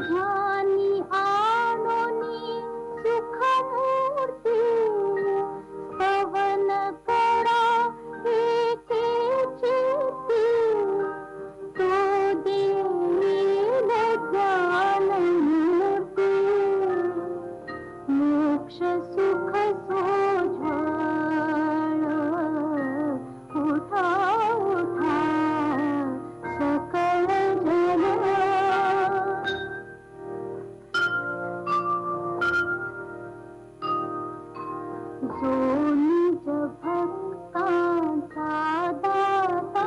तुझ्यानी आणोनी सुखमूर्ती पवन करा एके चित्ती तो देईल ज्ञान मूर्ती मोक्ष सुख सोज्वळ उठा उठा सकळ जन जो निज भक्तांचा दाता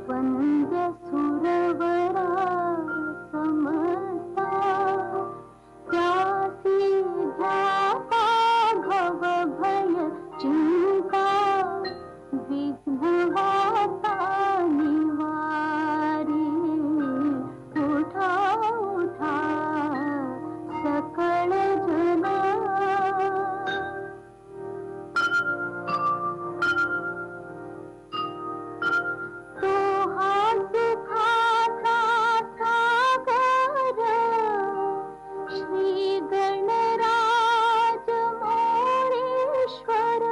वंद्य सुरवरा समता त्यासी जाता घव भय चिंता विघ्नवाता निवारी उठा उठा सकळ जना श्री गणराज मोरेश्वर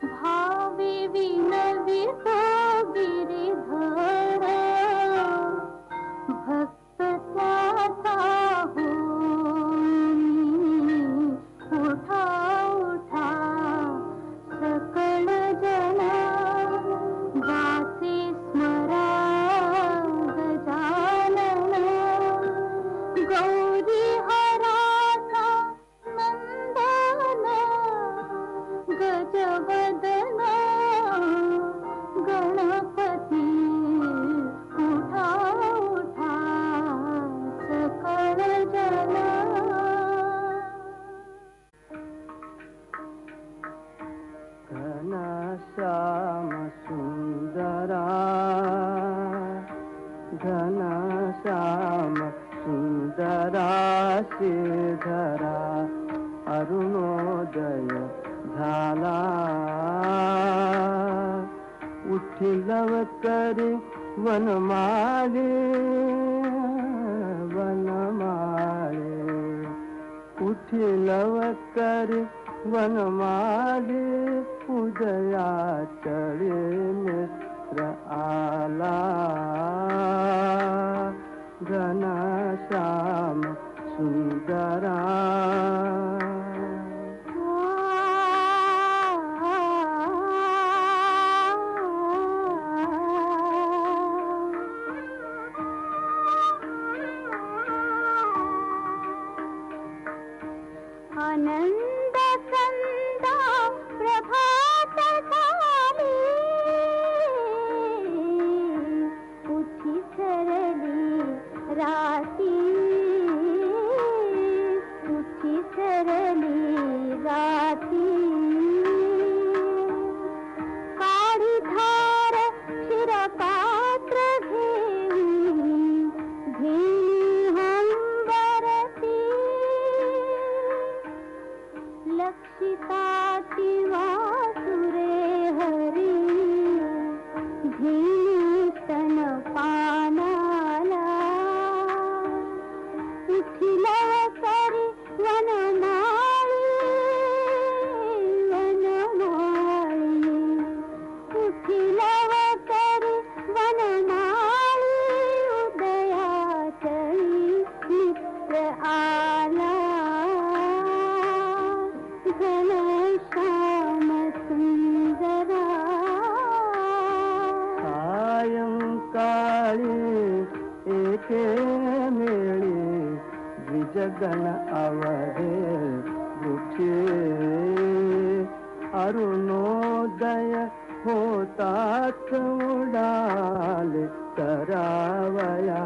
भावे विनवितो गिरिधर भक्त त्याचा होई उठा उठा सकळ जन वाचे स्मरा गजानन गौरी हराचा नंदन गजवदन गणपती उठा उठा सकळ जन घनश्याम सुंदरा घनश्याम सुंदरा श्रीधरा अरुणोदय झाला उठिलव करी वनमाळे वनमाळे उठिलव करी वनमाळे उदया चळे मित्र आला घनश्याम सुंदरा आनंद संदा प्रभात झाली उठी सरली राती उठी सरली राती काढी धार क्षीरपात्र घेऊन घेऊन हंबरती लक्षिता वासुरे हरी घेतन पानाला उठिला करी वनमाळी वनमाळी उठिला करी वनमाळी उदया चळी मित्र आला घनश्याम सुंदरा सायंकाळी एके मेळी द्विजगण आवरे वृक्षे अरुणोदय होतात उडाले करावया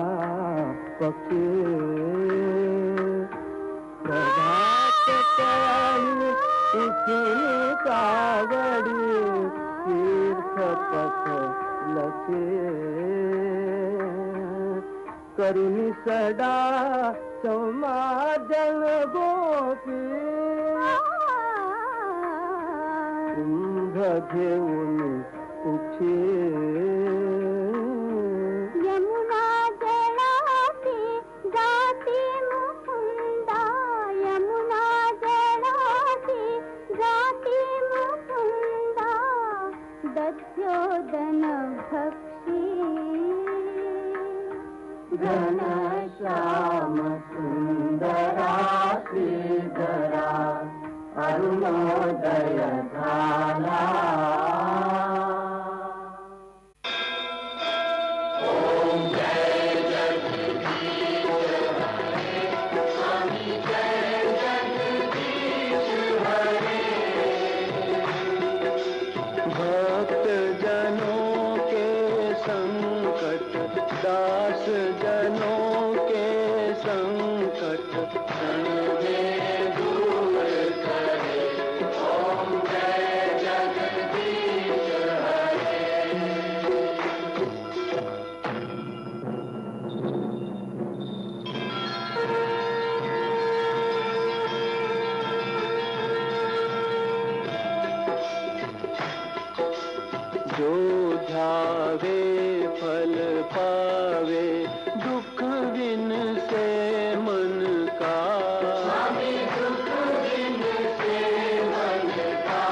पक्षी प्रभात काळी उठली कावडी तीर्थपथ लखे करुणी सडा समाजन गोपी कुंभ घेऊन उठे यमुना जळाती मत्स्योदन भक्षी घनश्याम सुंदरा श्रीधरा अरुणोदय झाला भक्त जनों के संकट दास जनों के संकट क्षण में दूर करे ओम जय जगदीश हरे। जो ध्यावे फल पावे दुख विन से मन का दुख विन से मन का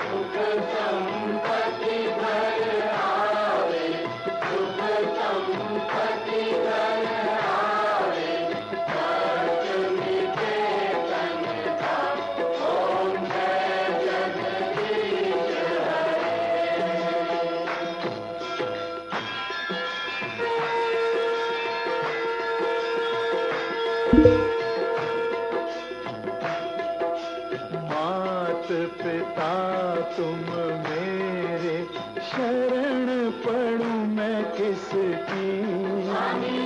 सुख संपत्ति घर आवे सुख संपत्ति घर आवे कर्ज मिटे तन का ओम जय जगदीश मात पिता तुम मेरे शरण पड़ूं मैं किसकी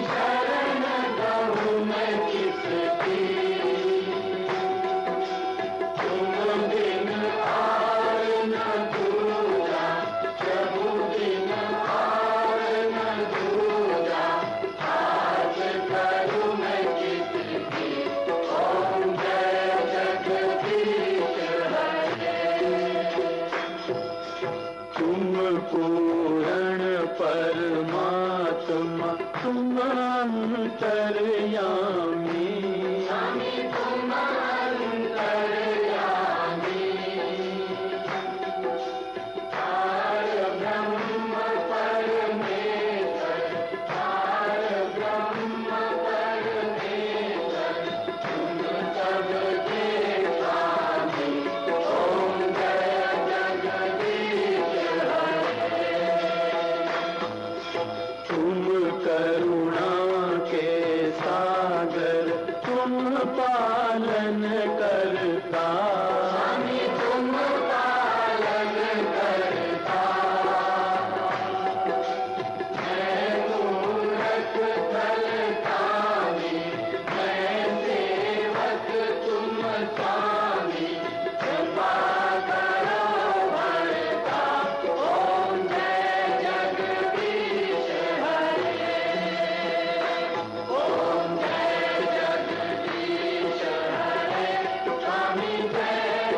शरण कहूँ मैं किसकी तुम बिन और न दूजा प्रभु बिन और न दूजा हाथ करूँ मैं किसकी ओम जय जगदीश हरे। तुम पूर्ण परमात्मा तुम अंतर्यामी तुम अंतर्यामी सार ब्रह्म परमेश्वर सार ब्रह्म परमेश्वर तुम सबके स्वामी ओम जय जगदीश हरे। तुम करुणा के सागर तुम पालन करता तुम पालन करता मैं मूरख फलदानी मैं सेवक तुम स्वामी कृपा करो भरता ओम जय जगदीश हरे। ओम जय जगदीश हरे स्वामी जय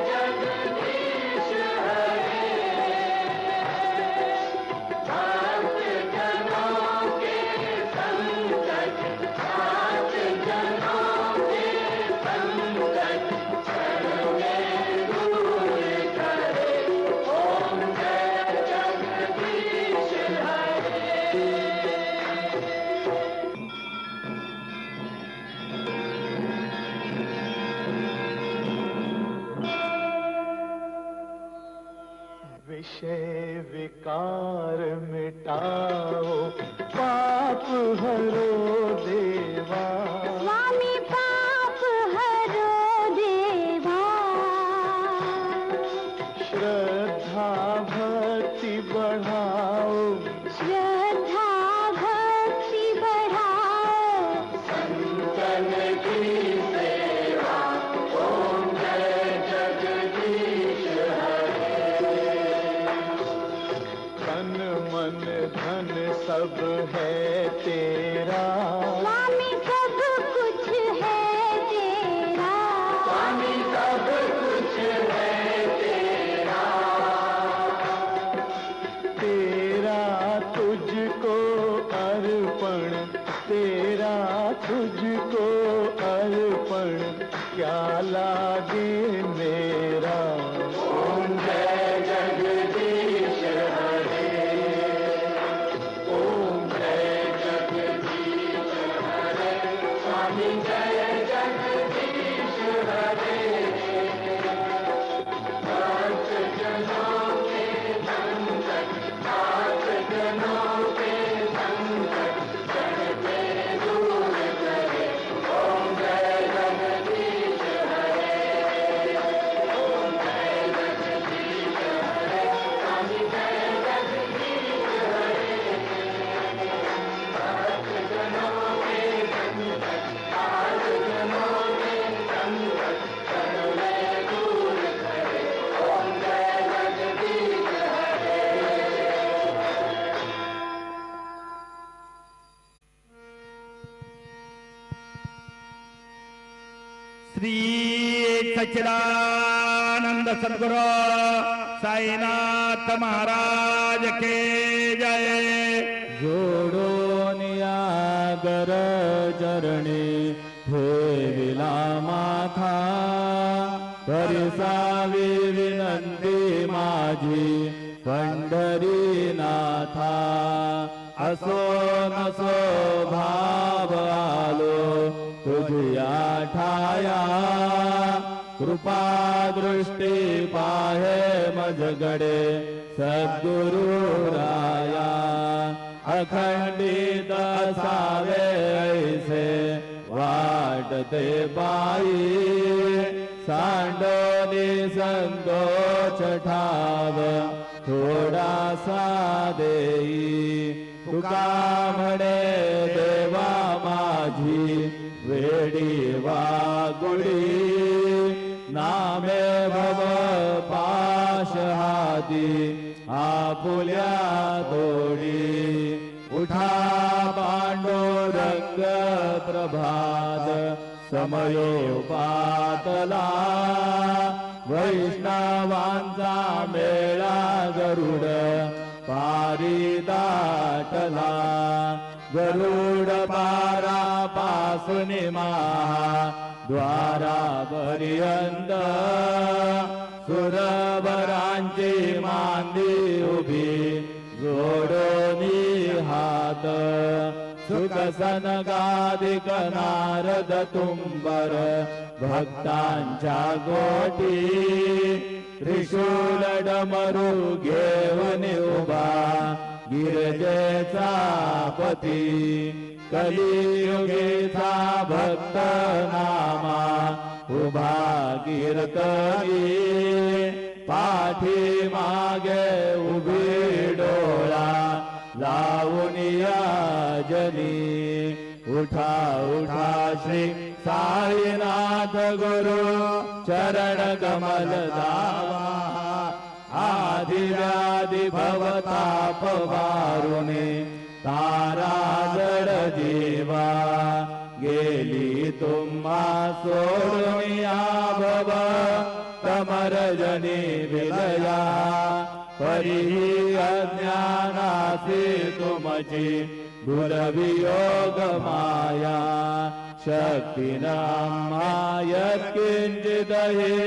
जगदीश हरे। भक्त जनों के संकट साथ जनों के संकट क्षण में दूर करे ओम जय जगदीश हरे। विषय विकार मिटाओ पाप हरो देवा स्वामी पाप हरो देवा श्रद्धा भक्ति बढ़ाओ श्रद्धा भक्ति बढ़ाओ संतन की सेवा ओम जय जगदीश हरे। तन मन धन सब है तेरा स्वामी सब कुछ है तेरा स्वामी सब कुछ है तेरा तेरा तुझको अर्पण तेरा तुझको अर्पण क्या लागे मेरा ओम जय श्री सच्चिदानंद सद्गुरु साईनाथ महाराज के जय। जोडून या गर चरणी ठेविला माथा, परिसावी विनंती माझी पंढरीनाथा। असो नसो भाव आलो तुझ्या ठाया, कृपा दृष्टी पाहे मजगडे सद्गुरु राया। अखंडित असावे ऐसे वाटते पायी, सांडोनी संकोच ठाव थोडासा देई। तुका म्हणे देवा माझी वेडी वागुडी, नामे भव पाश हाती आपुल्या तोडी। उठा पांडुरंग प्रभात समयोपातला, वैष्णवांचा मेळा गरुड पारी दाटला। गरुड पारा पासून द्वारापर्यंत, सुरवरांची मांदी उभी जोडोनी हात। सुख सनगादिक नारद तुंबर भक्तांच्या गोटी, त्रिशूल डमरू घेऊन उभा गिरजेचा पती। कलियुगेचा भक्त नामा उभा कीर्तनी, पाठी मागे उभी डोळा लावून या जनी। उठा उठा श्री साईनाथ गुरु चरण कमल दावा, आदिव्याधी भवताप वारुणे तारा जड जीवा। गेली तुम्हा सोडून या भव तमरजनी विलया, परिही अज्ञानासी तुमची दुर्वियोग माया। शक्तीनाम्हा यत्किंचिदहि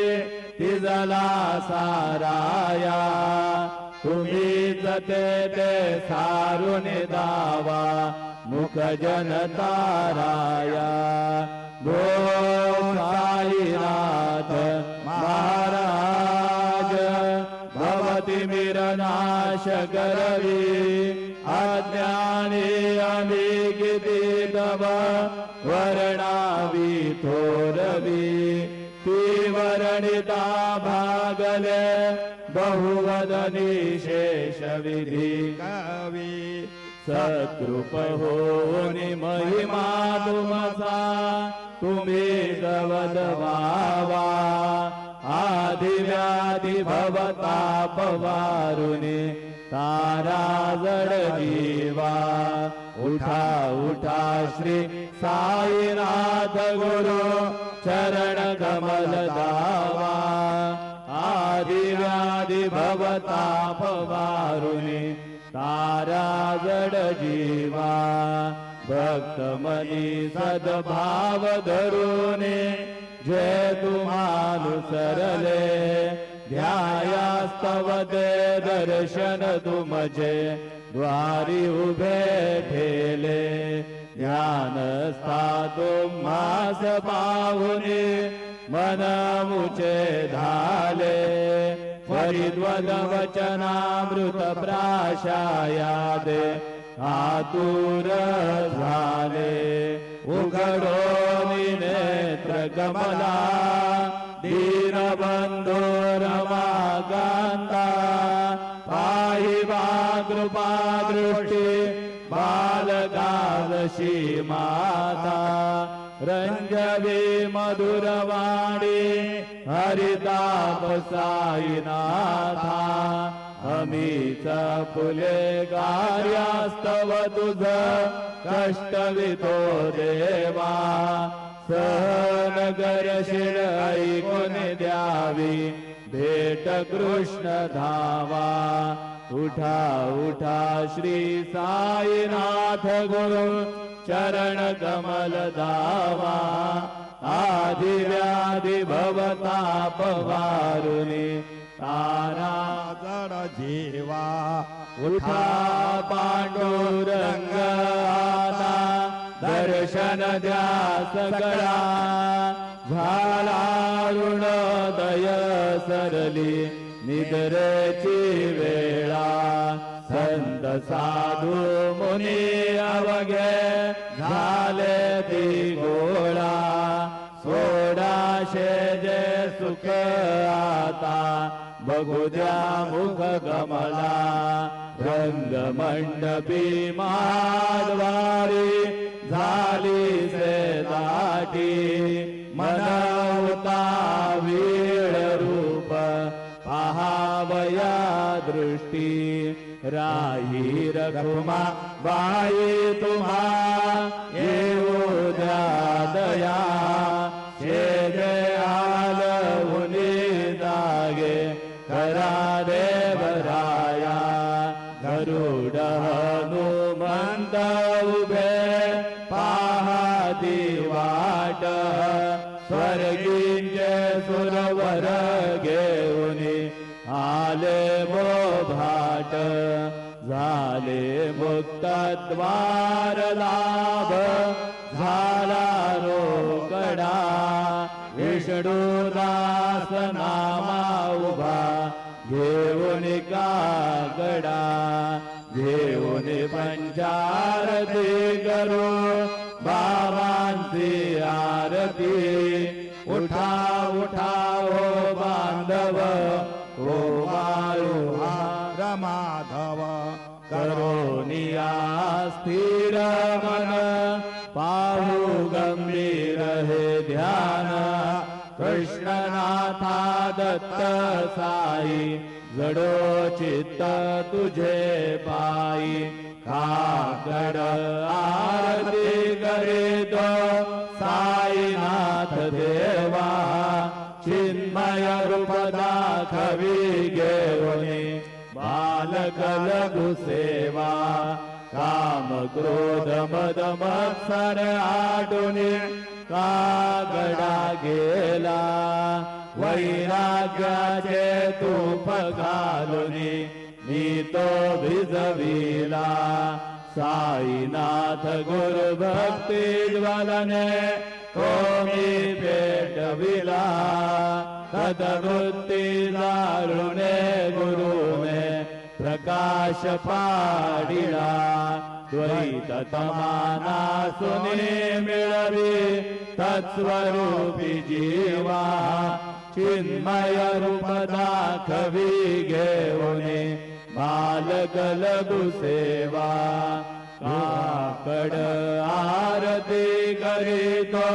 तिजला साराया, तुम्हीच ते सारुन दावा मुख जनताराया। गो साईनाथ महाराज भवती मिरनाश करवी, अज्ञानी आम्ही किती तव वर्णावी थोरवी। ती वर्णिता भागले बहुवदनी शेष विधी कवी, सत्कृप होनी महिमा तुमचा तुम्ही दवद वावा। आदिव्याधी भवताप वारुणे तारा जड जीवा। उठा उठा श्री साईनाथ गुरु चरण कमल दावा, आदिव्याधी भवताप वारुणे तारा जड जीवा। भक्त मनी सद्भाव धरुणे जय तुम्हानुसरले, ध्यायास्तव ते दर्शन तुमचे द्वारी उभे ठेले। ध्यानस्था तुम्हास पाहुने मन मुचे झाले, परिद्वद वचनामृत प्राशायादे आतुर झाले। उघडो नेत्र कमला दीनबंधो रमाकांता, पाहि वा कृपा दृष्टी बालकादशी माता। रंजवी मधुरवाणी हरिताप साईनाथा, अमीचा फुले कार्यास्तव तुझ कष्टवितो देवा। सहनगर शिर ऐकून द्यावी भेट कृष्ण धावा उठा उठा श्री साईनाथ गुरु चरण कमल धावा आदि व्याधी भवताप वारुनी तारा जड जीवा उठा पांडुरंग आता दर्शन द्या सकळा झाला ऋणोदय सरली निद्रेची वेळा संत साधू मुनी अवघे झाले ती गोळा सोडाशे जे सुख आता बघू द्या मुख गमला रंगमंडपी माधवारी झाली से दाटी मनवता वीळ रूप पहावया दृष्टी राही रघुमा बाई तुम्हा येऊ द्या दया शेजे आलवुनी जागे करा देवराया गरुड हनुमंत उभे पाहती वाट स्वर्गींचे सुरवर घेऊनी आले मो भाट झाले मुक्त द्वार लाभ झाला रोकडा विष्णुदास नामा उभा घेऊन कागडा घेऊन पंचारती करू बाबांची आरती उठा उठा हो बांधव हो मारू माधव करोनिया स्थिर मन पाहू गंभीर हे ध्यान कृष्णनाथा दत्त साई जडो चित्त तुझे पायी काकड आरती करीतो साईनाथ देवा चिन्मय रूप दाखवी घेऊनी बालक लघु सेवा काम क्रोध मद मत्सर आडुनी कागडा गेला वैराग्याचे तूप घालुनी मी तो भिजविला साईनाथ गुरु भक्ती ज्वलने तो मी पेटविला तदवृत्ती दारुणे गुरु में प्रकाश पाडिला द्वैत तमाना सुने मिळवी तत्स्वरूपी जीवा चिन्मय रूप दाखवी घेऊने बालक लघु सेवा काकड आरती करीतो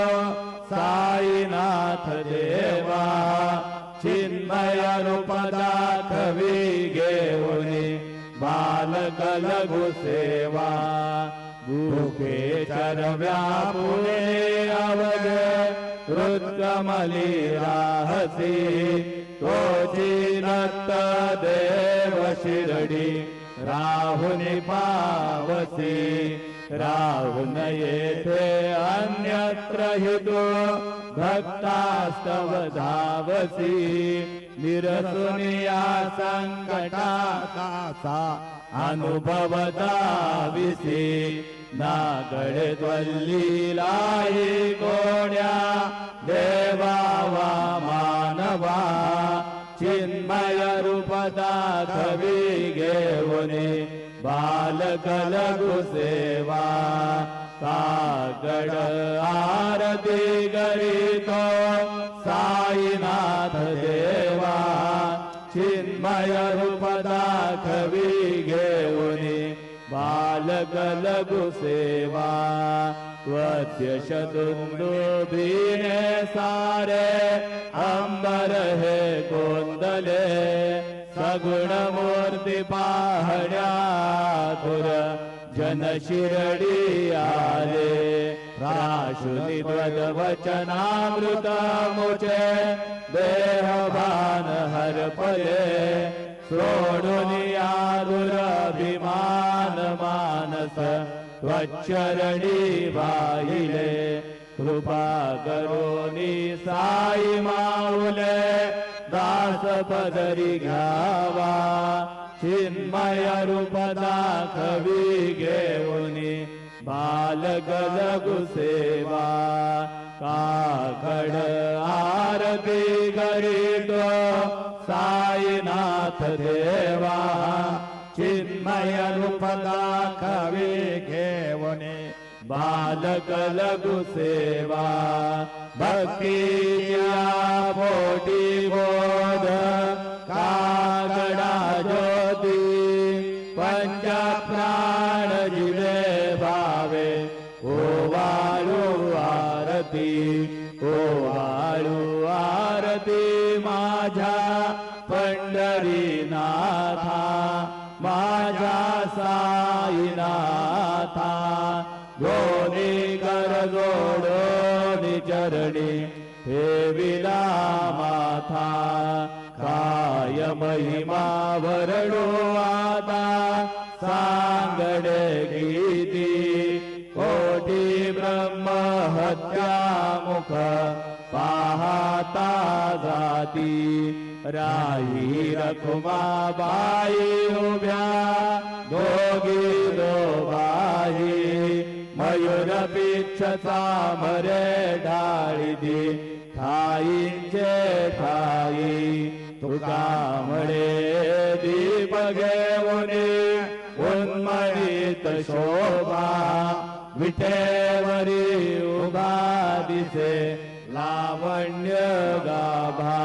साईनाथ देवा चिन्मय रूप दाखवी घेऊनी बालक लघु सेवा भूखे चरव्या पुणे अवघे हृत्कमली राहसी तोची नत्त देव शिरडी राहुनी पावसी राहुन येथे अन्यत्र हितो भक्तास्तव धावसी निरसुनिया संकटा कासा अनुभवता विसी नागडे त्वल्लीलाई कोण्या देवावा मानवा चिन्मय रूप दाखवी घेऊने बालक लघु सेवा कागड आरती करीतो साईनाथ देवा चिन्मय रूप दाखवी घेऊने बालक लघु सेवा त्वस्य शतुंदुभीने सारे अंबर हे गोंदले सगुण मूर्ती पाहण्या थुर जन शिरडी आले प्राशुति वचनामृत मुचे देहभान हरपले सोडून दुरभिमान मानस त्वच्चरणी वाहिले कृपा करोनी साई माऊले दास पदरी घ्यावा चिन्मय रूप दाखवी घेऊनी बालक लघु सेवा काकड आरती करीतो साईनाथ देवा चिन्मय रूप दाखवी घेऊनी बालक लघु सेवा भक्तीया पोटी बोध कागडा ज्योती पंच प्राण जिवे भावे ओवाळू आरती ओवाळू आरती माझ्या पंढरीनाथा माझ्या साईनाथा दोन्ही कर जोडोनी चरणी ठेविला माथा काय महिमा वरडो आता सांगडे गीती कोटी ब्रह्म हत्या मुख पाहता जाती राही रखुमाबाई उभ्या दोघी दोबाई मयूर पिच्छचा मरे डाळी दी ठाईंचे ठाई तुका म्हणे दीप घेऊने उन्मळीत शोभा विटेवरी उभा दिसे लावण्य गाभा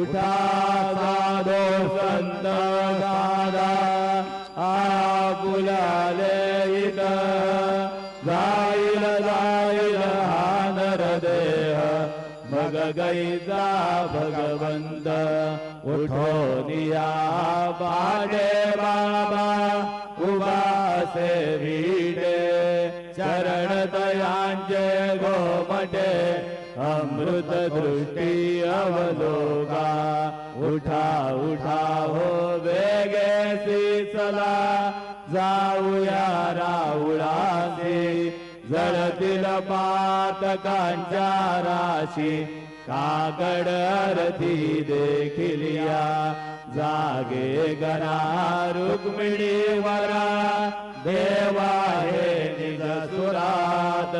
उठा साधो संत साधा आपुलाले इथ जाईल जाईल हा नरदेह मग गैजा भगवंत उठोनिया बाडे बाबा उभासे भिडे चरण दयांचे गोमटे अमृत दृष्टी अवलोका उठा उठा हो वेगेसी चला जाऊया राऊळासी जळतील पातकांच्या राशी काकड आरती देखिलिया जागे गणा रुक्मिणी वरा देवा हे निज सुरात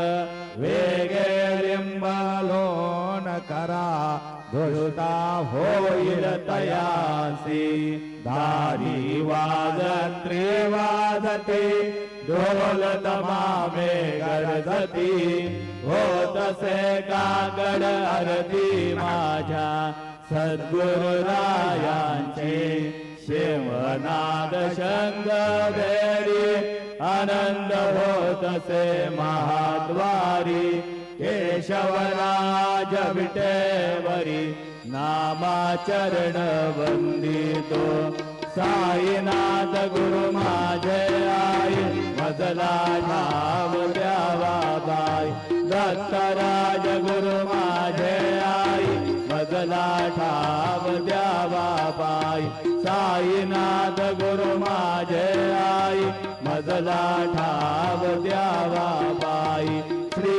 वेगे लिंबालोन करा धुळता होईल तयासी दारी वाजत्री वाजते ढोल तमामे गरजती होतसे काकड आरती माझ्या सद्गुरुरायांचे शिवनाद शंग बेरी आनंद होतसे महाद्वारी केशवराज विटेवरी नामाचरण वंदितो साईनाथ गुरु माझे आई मजला ठाव द्यावा बाई दत्तराज गुरु माझे आई मजला ठाव द्यावा बाई साईनाथ गुरु माझे आई मजला ठाव द्यावा बाई श्री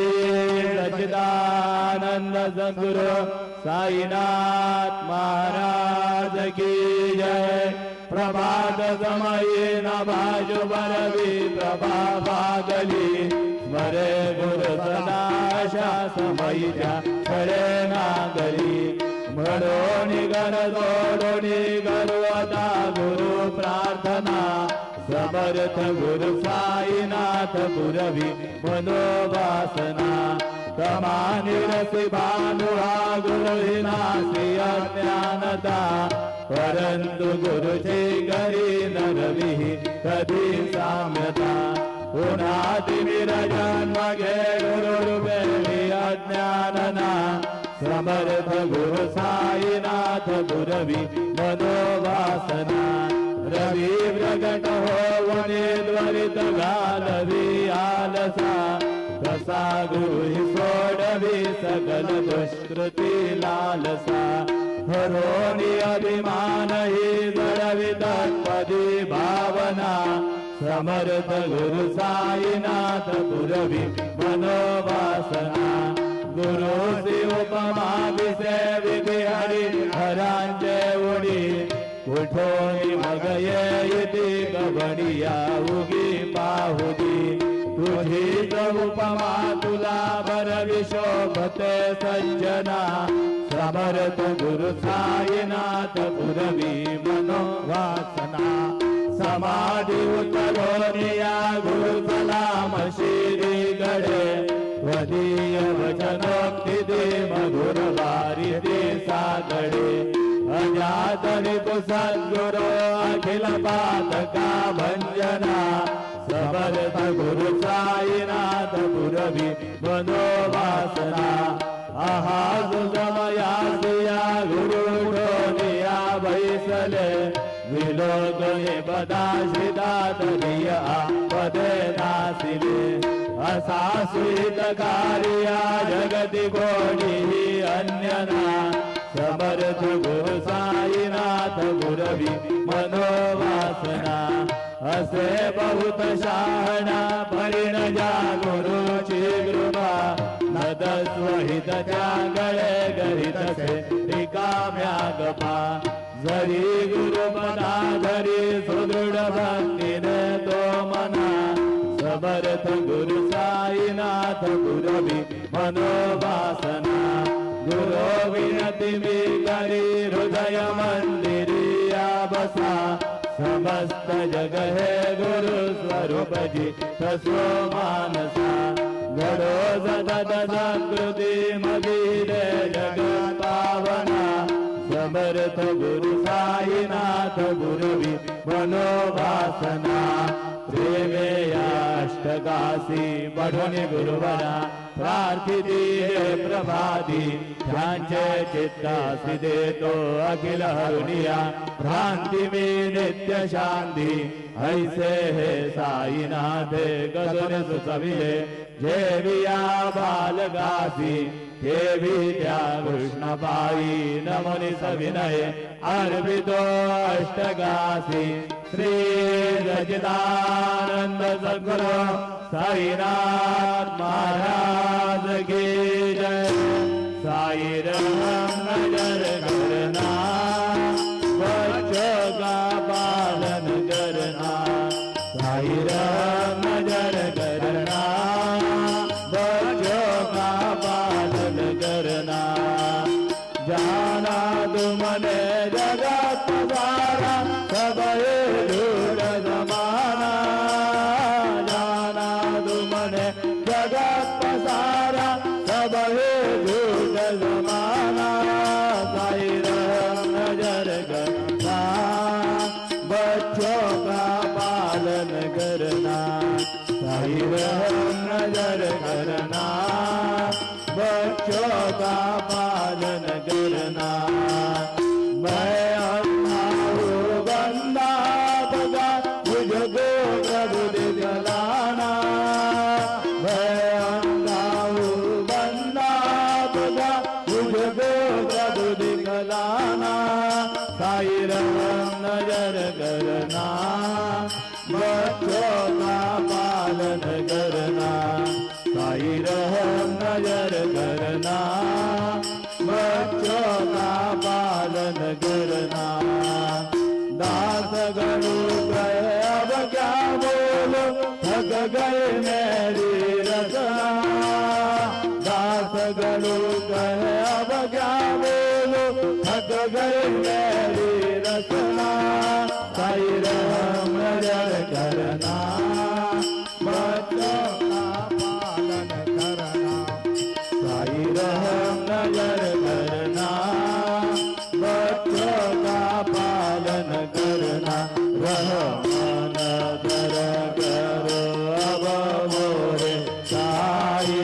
सच्चिदानंद सद्गुरु साईनाथ महाराज की जय प्रभात समये नभाजो बरवी प्रभा भागली स्मरे गुरु सदाशा समयीच्या खरे नागली म्हणोनी गर जोडोनी गरुवता गुरु प्रार्थना समर्थ गुरु साईनाथ गुरवी मनोवासना तमानिरसी भानुहा गुरुहिनासी अज्ञानता परंतु गुरुचे घरी नरवी कधी साम्यता पुन्हा जन्म घे गुरुरूपे अज्ञानना समर्थ गुरु साईनाथ गुरवी मनोवासना रवी प्रगट होवने द्वरित घालवी आलसा तुसा गुरु सोडवी सकल दुष्कृती लालसा हरोनी अभिमान ही जडवी तत्पदी भावना समर्थ गुरु साईनाथ पुरवी मनोवासना गुरुची उपमा विसेविधी हरी हरांचे उडी कुठोनी मग येती कबडिया उगी पाहुदी तुझीच उपमा तुला बरवी शोभते सज्जना समर्थ गुरु साईनाथ पुरवी मनोवासना समाधी उतरोनिया गुरु सलाम शिरी गडे वदीय वचनोक्ती दे मधुर वारी दे सागडे अजातरी तु सद्गुरो अखिल पातका भंजना समर्थ गुरु साईनाथ पुरवी मनोवासना आहाज समयासिया गुरु ठोनिया बैसले विलोकये बदाशिदा तरिया पदे नासिले असा सुहित कार्या जगति कोणी अन्यना समर्थ गुरु साईनाथ गुरवी मनोवासना असे बहुत शहाणा परिण जा गुरुची कृपा नदस्वहितच्या गळे गरितसे रिकाम्या गपा जरी गुरुपदा धरी सुदृढ भक्तीने तो मना समर्थ गुरु साईनाथ गुरवी मनोवासना गुरु विनती मी करी हृदय मंदिरिया बसा समस्त जग हे गुरु स्वरूप जी तसो मानसा घडो सतत संस्कृती मगिरे जगत पावना समर्थ गुरु साईनाथ गुरवी मनोवासना प्रेमे अष्टकाशी पठोनी गुरुवरा प्रार्थिती हे प्रभाती ध्यांचे चित्तासी देतो अखिल हरुनिया भ्रांती में नित्य शांती ऐसे हे साईनाथ गगन सुसविले जेविया बालगासी देवी त्या कृष्ण पायी नमोनि सविनय अर्पितो अष्टगासी श्री सच्चिदानंद सद्गुरु साईनाथ महाराज की जय। साई राम नजर करना बच्चों का पालन करना साई राम नजर करना बच्चों का पालन करना जाना तुमने जगत सारा सब झूठ जमाना जाना तुमने जगत सारा सब झूठ जमाना साई राम नजर करना बच्चों का पालन करना साई राम नजर करना बच्चों का पालन करना मैं अन्ना हूँ बंदा बगा मुझको प्रभु दिखलाना मैं अन्ना हूँ बंदा बगा मुझको प्रभु दिखलाना साई राम नजर करना बच्चों का पालन करना साई राम नजर करना बच्चों का पालन करना दास गणु गए अब क्या बोलो थक गए मेरी रचना दास गणु गए अब क्या बोलो थक गए मेरी रचना साई राम नजर करना बच्चों का पालन करना साई राम नजर करना बच्चों का पालन करना रहमान कर करो अब मोरे साई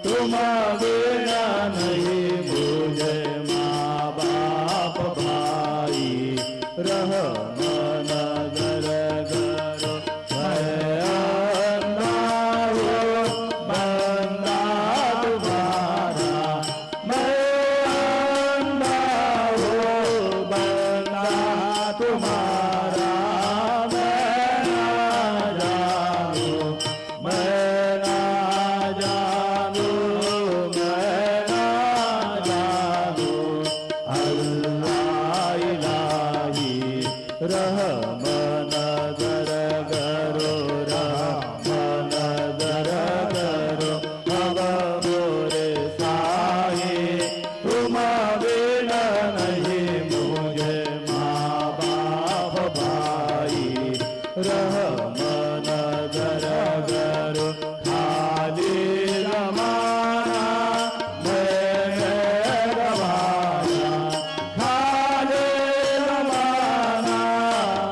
तुम बिना नहीं मुझे माँ बाप भाई रहमान कर करो मैं अन्ना हूँ रहमन दर करो रहमन दर करो अब मोरे साई तुम बिना नहीं मुझे माँ बाप भाई रहमन दर करो खाली रमाना मैंने रवाना खाली रमाना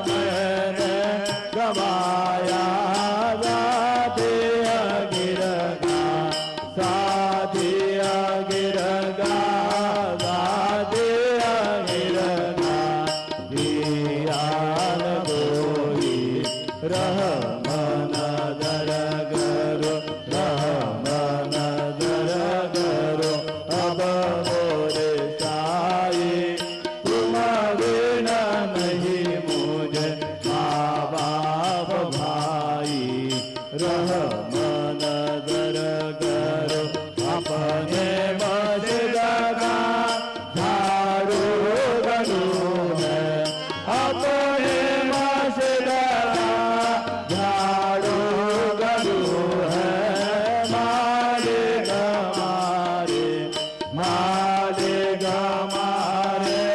मैंने गवाया साथिया गिरगा साथिया गिरगा साथिया गिरगा दियाल कोई रहमन दर करो रहमन दर करो अब मोरे साई तुम बिना नहीं मुझे माँ बाप भाई रहमन दर करो अपने मस्जिदा झाड़ू गलू है अपने मस्जिदा झाड़ू गलू है मालिक हमारे मालिक हमारे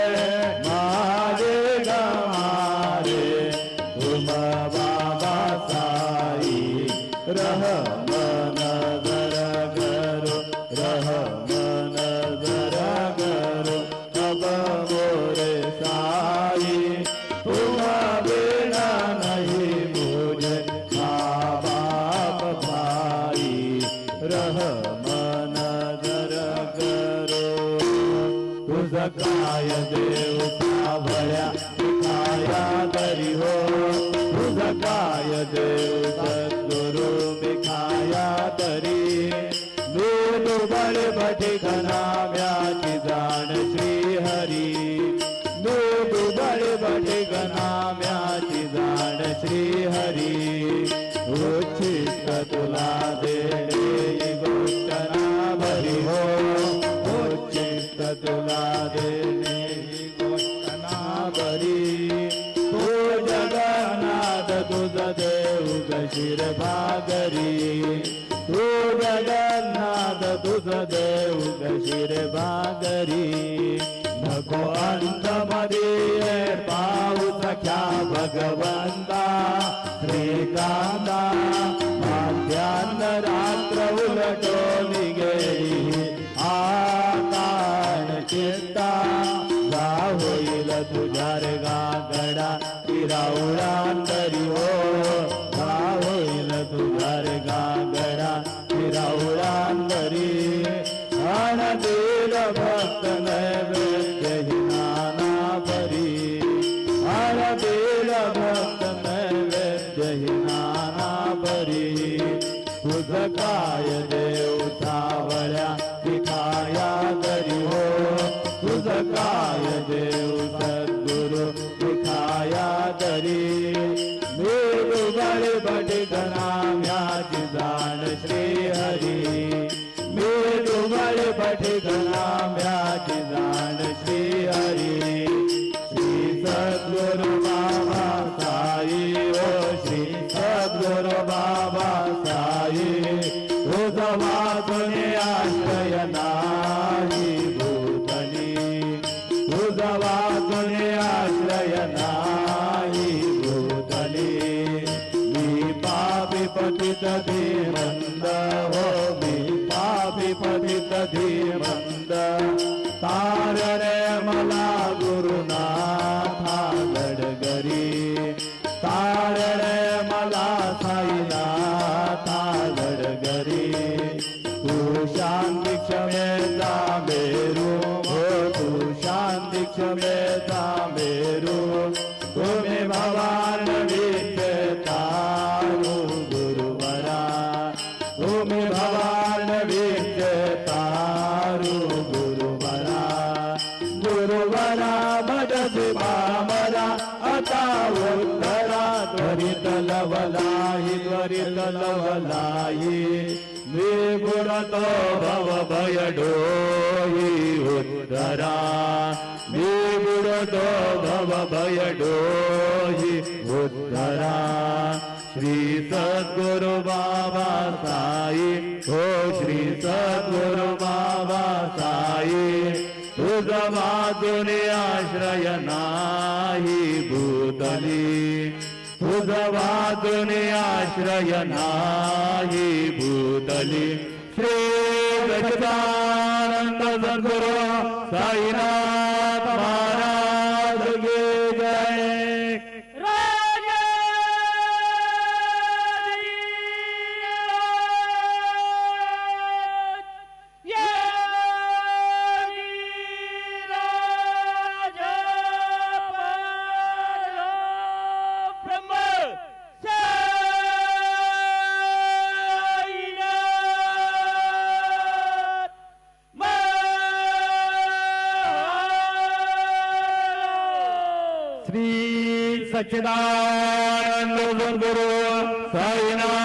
मालिक हमारे तुम बाबा साई रहमन दर करो रहमन दर करो अब मोरे साई तुम बिना नहीं मुझे माँ बाप भाई रहमन दर करो तुझ काय देव सावळ्या खाया तरी हो तुझ काय देव सद्गुरु खाया तरी दूध बळ भटकना म्याची जाण श्री हरी दूध बळ भटकना म्याची जाण श्री हरी उच्छिष्ट तुला देणे गोष्ट ना भरी हो उच्छिष्ट तुला देणे गोष्ट ना भरी तो जगन्नाथ तुझ देव कशीर भागरी तू जगन्नाथ तुझ देव कशीर भागरी नको अंत मध्ये पाऊस ख्या भगवंता श्रीकांता माध्यान रात्र उलटोली गेली आतान चित्ता जा होईल तुझ्या रे गागडा तिरावळांतरी हो जा होईल तुझ्या रे गागडा तिरावळांतरी अनदील भक्त नैवेद्य ही नाना परी अनदील भक्त नैवेद्य ही नाना परी तुझ काय देव सावळ्या खाया तरी हो तुझ काय देव सद्गुरु खाया तरी मी दुबळ भटकना म्याची जाण श्री हरी मी दुबळ भटकना म्याची जाण श्री हरी श्री सद्गुरु बाबा साई ओ श्री सद्गुरु बाबा साई तुझ वाचुने आश्रय नाही भूतली तुझ वाचुने आश्रय नाही भूतली मी पापी पतित धीमंद हो मी पापी पतित धीमंद तार रे मला गुरुनाथा गडगरी तार रे मला साईनाथा गडगरी तू शांती क्षमेचा मेरू हो तू शांती क्षमेचा मेरू तुम्ही भवान विद्येतारू गुरुवरा तुम्ही भवान विद्येतारू गुरुवरा गुरुवरा भजसी मामरा आता उत्तरा त्वरित लवलाही त्वरित लवलाही निगुणतो भव भय डोही उत्तरा निगुणतो भव भय डोही उद्धरा श्री सद्गुरु बाबा साई हो श्री सद्गुरु बाबा साई तुझ वाजूने आश्रय नाही भूतली तुझ वाजूने आश्रय नाही भूतली श्री सच्चिदानंद सद्गुरु साईनाथ महाराज की जय सच्चिदानंद सद्गुरु साईनाथ